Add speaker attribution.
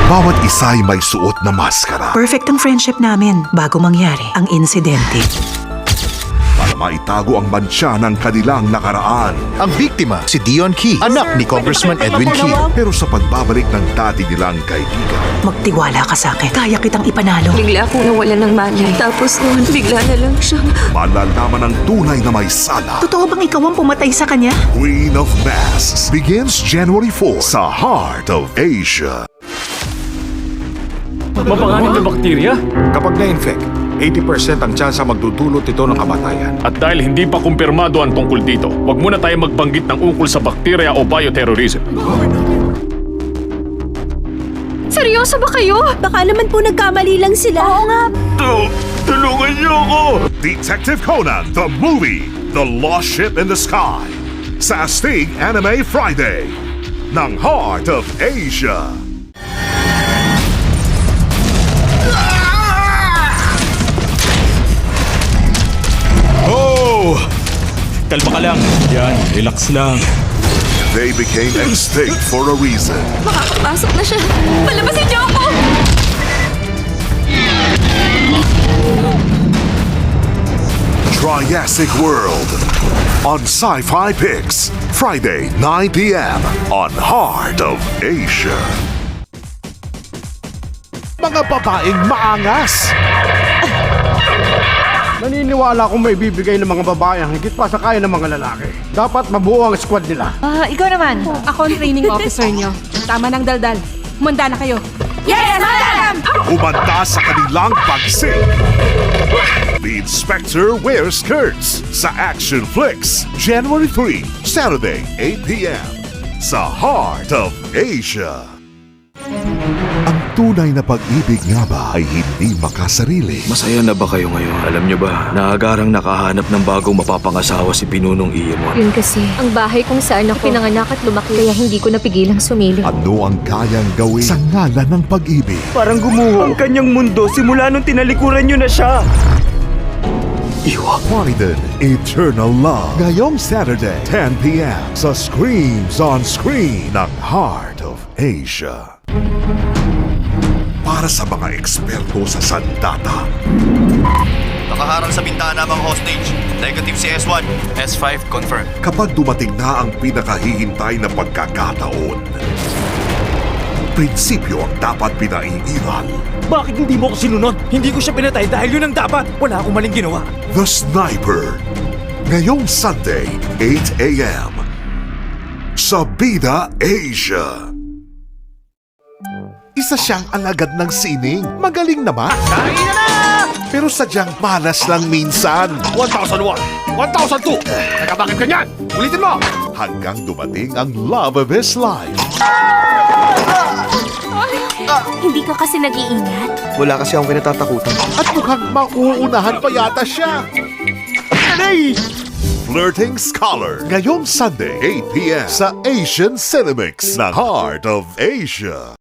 Speaker 1: Bawat isa'y may suot na maskara
Speaker 2: Perfect ang friendship namin bago mangyari ang insidente.
Speaker 1: para maitago ang mancha ng kanilang nakaraan.
Speaker 3: Ang biktima, si Dion Key, anak ni Congressman Edwin Key.
Speaker 1: Pero sa pagbabalik ng dati nilang kaibigan,
Speaker 2: Magtiwala ka sa akin. Kaya kitang ipanalo.
Speaker 4: Bigla akong nawalan ng malay. Tapos noon, bigla na lang siyang...
Speaker 1: malalaman ng tunay na may sala.
Speaker 2: Totoo bang ikaw ang pumatay sa kanya?
Speaker 1: Queen of Masks begins January 4 sa Heart of Asia.
Speaker 5: Mapanganib na bakterya?
Speaker 6: Kapag na-infect, 80% ang tsansa magdudulot ito ng kamatayan.
Speaker 5: At dahil hindi pa kumpirmado ang tungkol dito, huwag muna tayo magbanggit ng ukol sa bakterya o bioterrorism.
Speaker 4: Seryoso ba kayo? Baka naman po nagkamali lang sila. Oo nga.
Speaker 5: Tulungan niyo ako!
Speaker 1: Detective Conan, the movie, The Lost Ship in the Sky. Sa Astig Anime Friday ng Heart of Asia.
Speaker 7: Oh! Kalma ka lang. Yan, relax lang.
Speaker 1: They became extinct for a reason.
Speaker 4: Makakapasok na siya. Palabasin niyo ako!
Speaker 1: Triassic World on Sci-Fi Pix, Friday 9 p.m. on Heart of Asia.
Speaker 6: Mga babaeng maangas! Naniniwala akong may bibigay ng mga babae ang higit pa sa kaya ng mga lalaki. Dapat mabuo ang squad nila.
Speaker 8: Ikaw naman. Ako ang training officer nyo. Tama ng daldal. Humanda na kayo. Yes, madam!
Speaker 1: Umanda sa kanilang pagsing. The Inspector Wears Skirts sa Action Flicks, January 3, Saturday, 8 p.m. sa Heart of Asia. Ang tunay na pag-ibig nga ba ay hindi makasarili?
Speaker 9: Masaya na ba kayo ngayon? Alam niyo ba, naagarang nakahanap ng bagong mapapangasawa si Pinunong Iyamon.
Speaker 4: Yun kasi, ang bahay kung saan ako pinanganak at lumaki, kaya hindi ko napigilang sumili.
Speaker 1: Ano ang kayang gawin sa ngalan ng pag-ibig?
Speaker 7: Parang gumuho ang kanyang mundo simula nung tinalikuran niyo na siya.
Speaker 1: Widen Eternal Love ngayong Saturday, 10 p.m. sa Screams on Screen ng Heart of Asia. Para sa mga eksperto sa sandata,
Speaker 3: Nakaharang sa bintana mga hostage. Negative si S1. S5 confirm.
Speaker 1: kapag dumating na ang pinakahihintay na pagkakataon, prinsipyo ang dapat pinaiiral.
Speaker 7: Bakit hindi mo ko sinunod? Hindi ko siya pinatay dahil yun ang dapat. Wala akong maling ginawa.
Speaker 1: The Sniper ngayong Sunday, 8 a.m. sa Bida Asia. Isa siyang alagad ng sining. Magaling naman. Pero sadyang malas lang minsan.
Speaker 6: 1,001! 1,002! Teka, bakit ganyan? Ulitin mo!
Speaker 1: Hanggang dumating ang love of his life.
Speaker 4: Hindi ka kasi nag-iingat?
Speaker 3: Wala kasi akong kinatatakutan.
Speaker 1: At mukhang mauunahan pa yata siya. Flirting Scholar ngayong Sunday, 8 p.m. sa Asian Cinemix ng Heart of Asia.